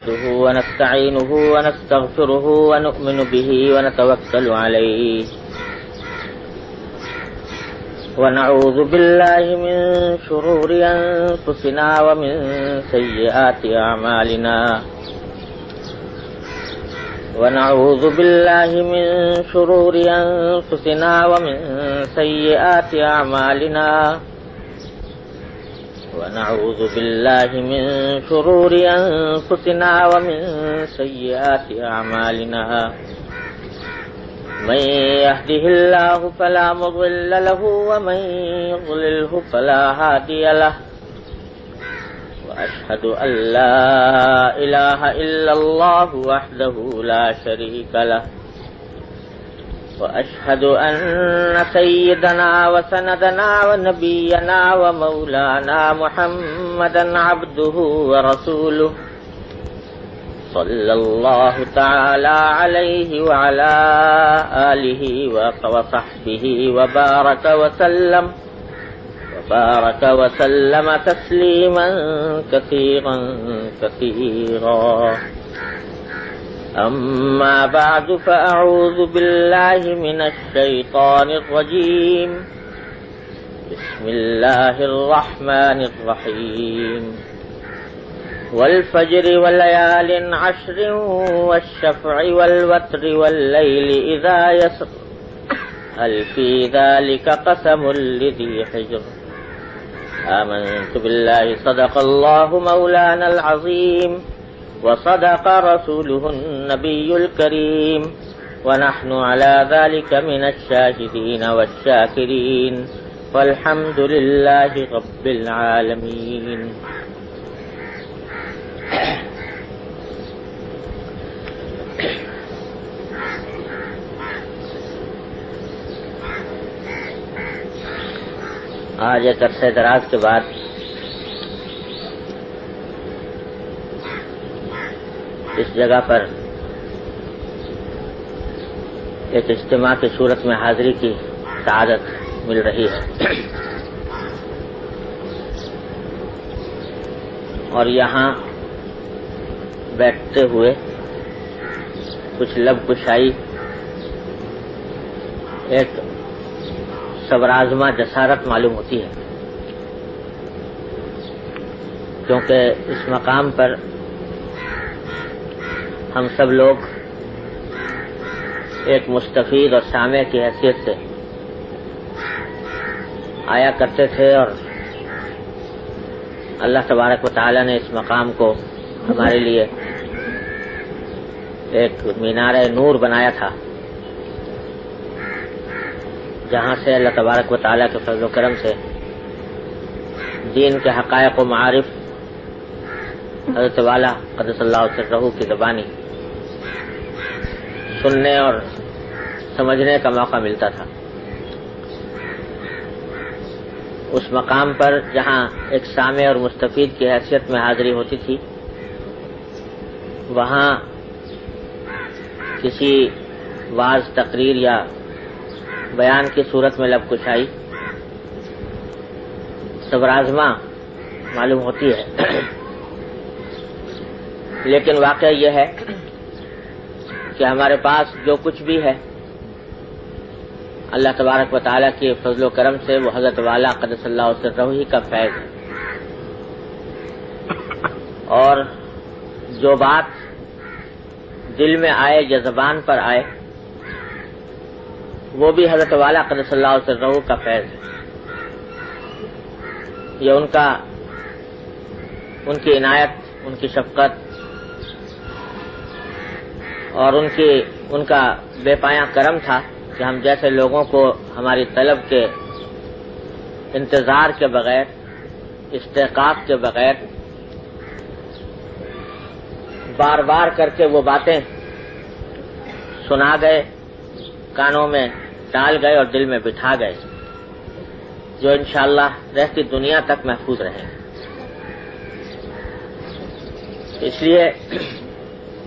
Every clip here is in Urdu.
نحمده ونستعينه ونستغفره ونؤمن به ونتوكل عليه ونعوذ بالله من شرور أنفسنا ومن سيئات أعمالنا ونعوذ بالله من شرور أنفسنا ومن سيئات أعمالنا ونعوذ بالله من شرور أنفسنا ومن سيئات أعمالنا من يهده الله فلا مضل له ومن يضلله فلا هادي له وأشهد أن لا إله إلا الله وحده لا شريك له وأشهد أن سيدنا وسندنا ونبينا ومولانا محمدا عبده ورسوله صلى الله تعالى عليه وعلى آله وصحبه وبارك وسلم تسليما كثيرا أما بعد فأعوذ بالله من الشيطان الرجيم بسم الله الرحمن الرحيم والفجر وليال عشر والشفع والوتر والليل إذا يسر هل في ذلك قسم لذي حجر آمنت بالله صدق الله مولانا العظيم وصدق رسوله النبي الكريم ونحن على ذلك من الشاهدين والشاكرين والحمد لله رب العالمين. آج ایک عرصے دراز کے بعد اس جگہ پر ایک اجتماع کی صورت میں حاضری کی سعادت مل رہی ہے اور یہاں بیٹھتے ہوئے کچھ لب کشائی ایک صبرآزما جسارت معلوم ہوتی ہے، کیونکہ اس مقام پر ہم سب لوگ ایک مستفید اور سامع کی حیثیت سے آیا کرتے تھے اور اللہ تبارک و تعالی نے اس مقام کو ہمارے لیے ایک مینار نور بنایا تھا، جہاں سے اللہ تبارک و تعالی کے فضل و کرم سے دین کے حقائق و معارف حضرت والا قدس اللہ سرہ کی زبانی سننے اور سمجھنے کا موقع ملتا تھا۔ اس مقام پر جہاں ایک سامع اور مستفید کی حیثیت میں حاضری ہوتی تھی، وہاں کسی واعظ تقریر یا بیان کی صورت میں لب کشائی صبرآزما معلوم ہوتی ہے، لیکن واقعہ یہ ہے کہ ہمارے پاس جو کچھ بھی ہے اللہ تبارک و تعالیٰ کے فضل و کرم سے وہ حضرت والا قدس اللہ سرہ کا فیض ہے، اور جو بات دل میں آئے یا زبان پر آئے وہ بھی حضرت والا قدس اللہ سرہ کا فیض ہے۔ یہ ان کی عنایت، ان کی شفقت اور ان کا بے پایاں کرم تھا کہ ہم جیسے لوگوں کو ہماری طلب کے انتظار کے بغیر، استحقاق کے بغیر بار بار کر کے وہ باتیں سنا گئے، کانوں میں ڈال گئے اور دل میں بٹھا گئے، جو انشاءاللہ رہتی دنیا تک محفوظ رہیں۔ اس لیے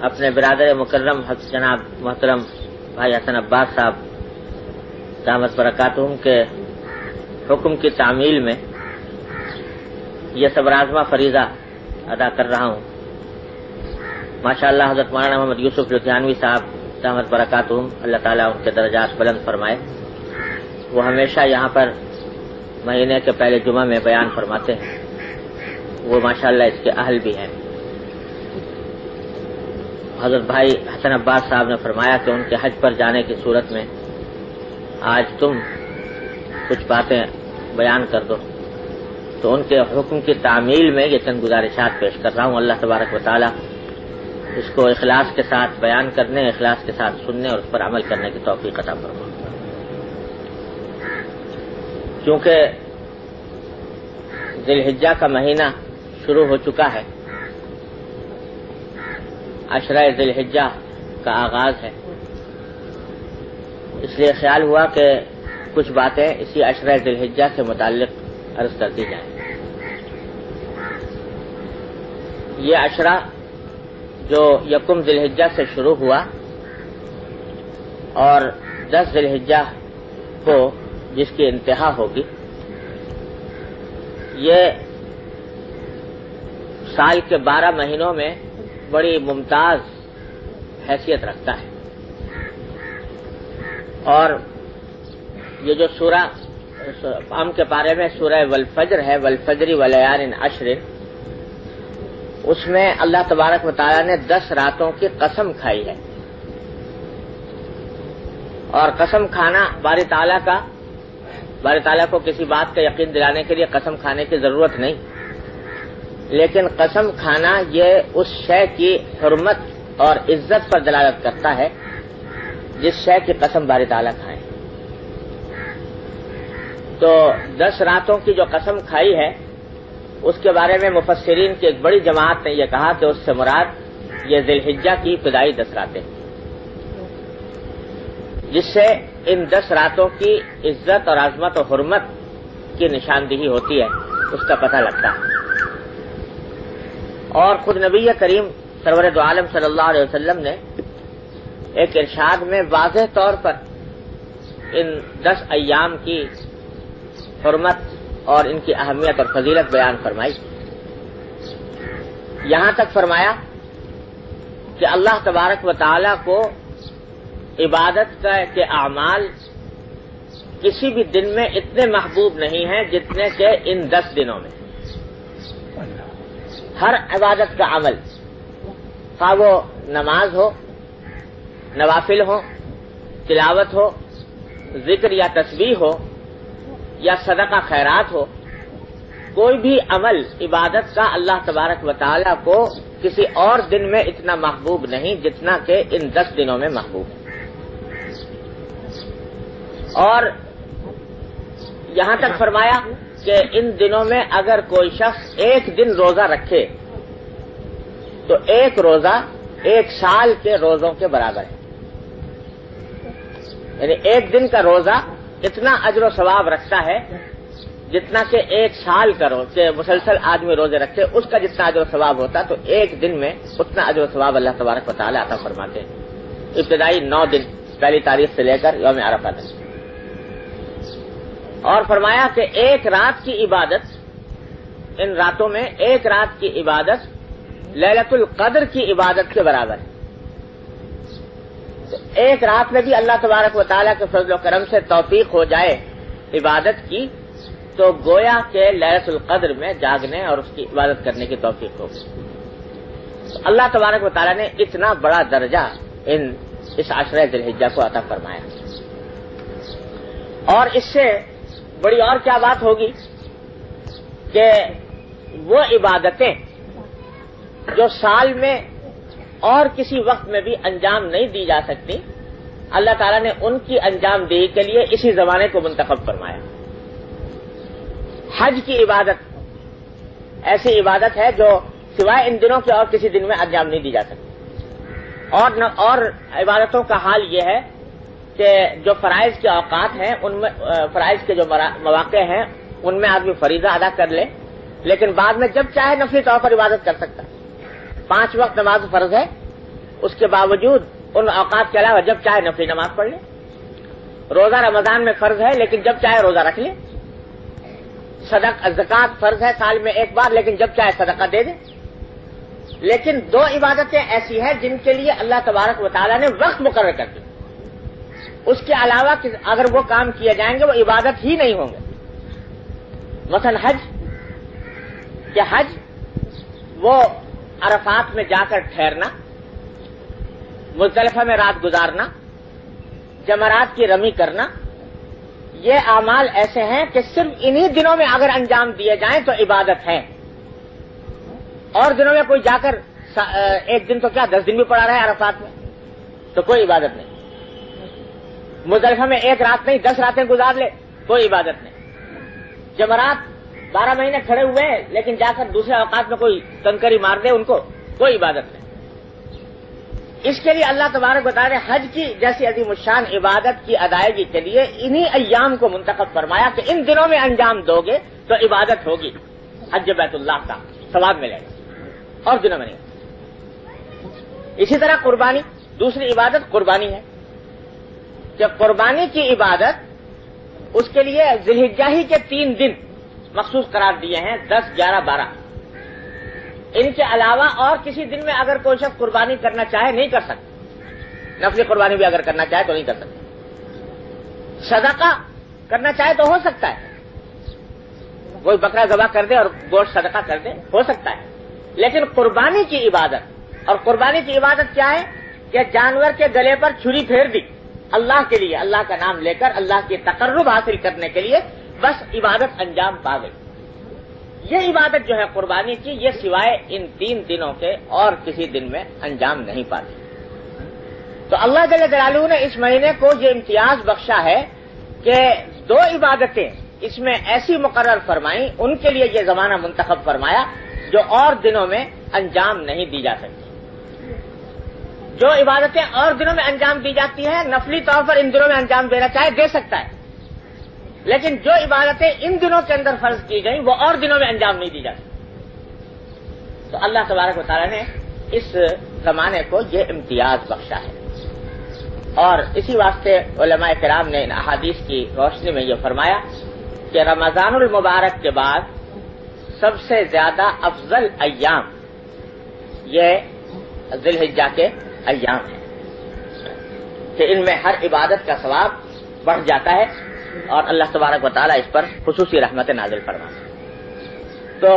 اپنے برادر مکرم حضرت جناب محترم بھائی حسن عباس صاحب دامت برکاتہم کے حکم کی تعمیل میں یہ صبرآزما فریضہ ادا کر رہا ہوں ماشاءاللہ حضرت مولانا محمد یوسف لدھیانوی صاحب دامت برکاتہم، اللہ تعالیٰ ان کے درجات بلند فرمائے، وہ ہمیشہ یہاں پر مہینے کے پہلے جمعہ میں بیان فرماتے ہیں، وہ ماشاءاللہ اس کے اہل بھی ہیں۔ حضرت بھائی حسن عباس صاحب نے فرمایا کہ ان کے حج پر جانے کی صورت میں آج تم کچھ باتیں بیان کر دو، تو ان کے حکم کی تعمیل میں یہ چند گزارشات پیش کر رہا ہوں۔ اللہ تبارک و تعالی اس کو اخلاص کے ساتھ بیان کرنے، اخلاص کے ساتھ سننے اور اس پر عمل کرنے کی توفیق عطا فرمائے۔ کیونکہ ذی الحجہ کا مہینہ شروع ہو چکا ہے، عشرہ ذی الحجہ کا آغاز ہے، اس لیے خیال ہوا کہ کچھ باتیں اسی عشرہ ذی الحجہ سے متعلق عرض کر دی جائیں۔ یہ عشرہ جو یکم ذی الحجہ سے شروع ہوا اور 10 ذی الحجہ کو جس کی انتہا ہوگی، یہ سال کے 12 مہینوں میں بڑی ممتاز حیثیت رکھتا ہے، اور یہ جو سورہ ہم کے پارے میں سورہ والفجر ہے، والفجر ولیال عشر، اس میں اللہ تبارک و تعالیٰ نے 10 راتوں کی قسم کھائی ہے، اور قسم کھانا باری تعالیٰ کو کسی بات کا یقین دلانے کے لیے قسم کھانے کی ضرورت نہیں، لیکن قسم کھانا یہ اس شے کی حرمت اور عزت پر دلالت کرتا ہے جس شے کی قسم باری تعالیٰ کھائے۔ تو 10 راتوں کی جو قسم کھائی ہے اس کے بارے میں مفسرین کی ایک بڑی جماعت نے یہ کہا کہ اس سے مراد یہ ذی الحجہ کی ابتدائی 10 راتیں، جس سے ان 10 راتوں کی عزت اور عظمت و حرمت کی نشاندہی ہوتی ہے، اس کا پتہ لگتا ہے۔ اور خود نبی کریم سرور دو عالم صلی اللہ علیہ وسلم نے ایک ارشاد میں واضح طور پر ان 10 ایام کی حرمت اور ان کی اہمیت اور فضیلت بیان فرمائی۔ یہاں تک فرمایا کہ اللہ تبارک و تعالی کو عبادت کے اعمال کسی بھی دن میں اتنے محبوب نہیں ہیں جتنے کہ ان 10 دنوں میں۔ ہر عبادت کا عمل، خواہ وہ نماز ہو، نوافل ہو، تلاوت ہو، ذکر یا تسبیح ہو، یا صدقہ خیرات ہو، کوئی بھی عمل عبادت کا اللہ تبارک و تعالیٰ کو کسی اور دن میں اتنا محبوب نہیں جتنا کہ ان 10 دنوں میں محبوب ہے۔ اور یہاں تک فرمایا کہ ان دنوں میں اگر کوئی شخص ایک دن روزہ رکھے تو ایک روزہ 1 سال کے روزوں کے برابر ہے، یعنی ایک دن کا روزہ اتنا اجر و ثواب رکھتا ہے جتنا کہ 1 سال کا روزہ کہ مسلسل آدمی روزے رکھتے اس کا جتنا اجر و ثواب ہوتا، تو ایک دن میں اتنا اجر و ثواب اللہ تبارک و تعالی عطا فرماتے ہیں۔ ابتدائی 9 دن، پہلی تاریخ سے لے کر یوم عرفہ تک۔ اور فرمایا کہ ایک رات کی عبادت، ان راتوں میں ایک رات کی عبادت لیلۃ القدر کی عبادت کے برابر ہے۔ تو ایک رات میں بھی اللہ تبارک و تعالیٰ کے فضل و کرم سے توفیق ہو جائے عبادت کی، تو گویا کہ لیلۃ القدر میں جاگنے اور اس کی عبادت کرنے کی توفیق ہوگی۔ تو اللہ تبارک و تعالیٰ نے اتنا بڑا درجہ اس عشرہ ذی الحجہ کو عطا فرمایا، اور اس سے بڑی اور کیا بات ہوگی کہ وہ عبادتیں جو سال میں اور کسی وقت میں بھی انجام نہیں دی جا سکتی، اللہ تعالیٰ نے ان کی انجام دہی کے لیے اسی زمانے کو منتخب فرمایا۔ حج کی عبادت ایسی عبادت ہے جو سوائے ان دنوں کے اور کسی دن میں انجام نہیں دی جا سکتی، اور عبادتوں کا حال یہ ہے کہ جو فرائض کے اوقات ہیں ان میں، فرائض کے جو مواقع ہیں ان میں آدمی فریضہ ادا کر لے، لیکن بعد میں جب چاہے نفلی طور پر عبادت کر سکتا ہے۔ 5 وقت نماز فرض ہے، اس کے باوجود ان اوقات کے علاوہ جب چاہے نفلی نماز پڑھ لے۔ روزہ رمضان میں فرض ہے لیکن جب چاہے روزہ رکھ لے۔ زکوٰۃ فرض ہے سال میں ایک بار، لیکن جب چاہے صدقہ دے دے۔ لیکن دو عبادتیں ایسی ہیں جن کے لیے اللہ تبارک و تعالیٰ نے وقت مقرر کر دیا، اس کے علاوہ اگر وہ کام کیے جائیں گے وہ عبادت ہی نہیں ہوں گے۔ مثلا حج، کہ حج وہ عرفات میں جا کر ٹھہرنا، مزدلفہ میں رات گزارنا، جمرات کی رمی کرنا، یہ اعمال ایسے ہیں کہ صرف انہی دنوں میں اگر انجام دیے جائیں تو عبادت ہے۔ اور دنوں میں کوئی جا کر ایک دن تو کیا 10 دن بھی پڑا رہا ہے عرفات میں تو کوئی عبادت نہیں، مزدلفہ میں ایک رات نہیں 10 راتیں گزار لے کوئی عبادت نہیں، جمرات 12 مہینے کھڑے ہوئے ہیں لیکن جا کر دوسرے اوقات میں کوئی کنکری مار دے ان کو، کوئی عبادت نہیں۔ اس کے لیے اللہ تبارک و تعالیٰ نے حج کی جیسی عظیم الشان عبادت کی ادائیگی کے لیے انہی ایام کو منتخب فرمایا کہ ان دنوں میں انجام دو گے تو عبادت ہوگی، حج بیت اللہ کا ثواب ملے گا، اور دنوں میں نہیں۔ اسی طرح قربانی، دوسری عبادت قربانی ہے کہ قربانی کی عبادت اس کے لیے ذی الحجہ ہی کے 3 دن مخصوص قرار دیے ہیں، 10، 11، 12۔ ان کے علاوہ اور کسی دن میں اگر کوئی شخص قربانی کرنا چاہے نہیں کر سکتا، نفلی قربانی بھی اگر کرنا چاہے تو نہیں کر سکتا، صدقہ کرنا چاہے تو ہو سکتا ہے، کوئی بکرا ذبح کر دے اور گوشت صدقہ کر دے، ہو سکتا ہے، لیکن قربانی کی عبادت، اور قربانی کی عبادت کیا ہے کہ جانور کے گلے پر چھری پھیر دی اللہ کے لیے، اللہ کا نام لے کر اللہ کی تقرب حاصل کرنے کے لیے، بس عبادت انجام پا گئی۔ یہ عبادت جو ہے قربانی کی، یہ سوائے ان 3 دنوں کے اور کسی دن میں انجام نہیں پاتی۔ تو اللہ جل جلالہ نے اس مہینے کو یہ امتیاز بخشا ہے کہ 2 عبادتیں اس میں ایسی مقرر فرمائیں، ان کے لیے یہ زمانہ منتخب فرمایا جو اور دنوں میں انجام نہیں دی جا سکتی۔ جو عبادتیں اور دنوں میں انجام دی جاتی ہیں، نفلی طور پر ان دنوں میں انجام دینا چاہے دے سکتا ہے، لیکن جو عبادتیں ان دنوں کے اندر فرض کی گئیں وہ اور دنوں میں انجام نہیں دی جا سکتی۔ تو اللہ تبارک و تعالیٰ نے اس زمانے کو یہ امتیاز بخشا ہے، اور اسی واسطے علماء کرام نے ان احادیث کی روشنی میں یہ فرمایا کہ رمضان المبارک کے بعد سب سے زیادہ افضل ایام یہ ذی الحجہ کے ایام ہیں کہ ان میں ہر عبادت کا ثواب بڑھ جاتا ہے، اور اللہ تبارک و تعالیٰ اس پر خصوصی رحمت نازل فرماتا ہے۔ تو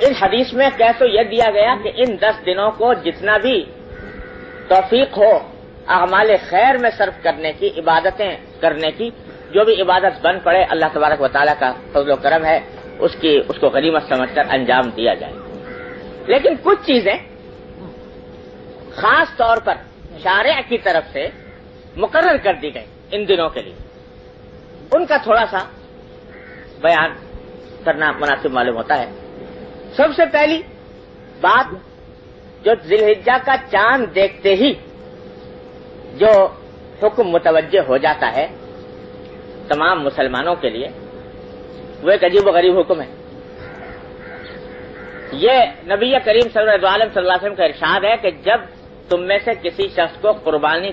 اس حدیث میں کہہ تو یہ دیا گیا کہ ان 10 دنوں کو جتنا بھی توفیق ہو اعمال خیر میں صرف کرنے کی، عبادتیں کرنے کی، جو بھی عبادت بن پڑے اللہ تبارک و تعالیٰ کا فضل و کرم ہے اس کو غنیمت سمجھ کر انجام دیا جائے۔ لیکن کچھ چیزیں خاص طور پر شارع کی طرف سے مقرر کر دی گئی ان دنوں کے لیے، ان کا تھوڑا سا بیان کرنا مناسب معلوم ہوتا ہے۔ سب سے پہلی بات، جو ذی الحجہ کا چاند دیکھتے ہی جو حکم متوجہ ہو جاتا ہے تمام مسلمانوں کے لیے، وہ ایک عجیب و غریب حکم ہے۔ یہ نبی کریم صلی اللہ علیہ وسلم کا ارشاد ہے کہ جب تم میں سے کسی شخص کو قربانی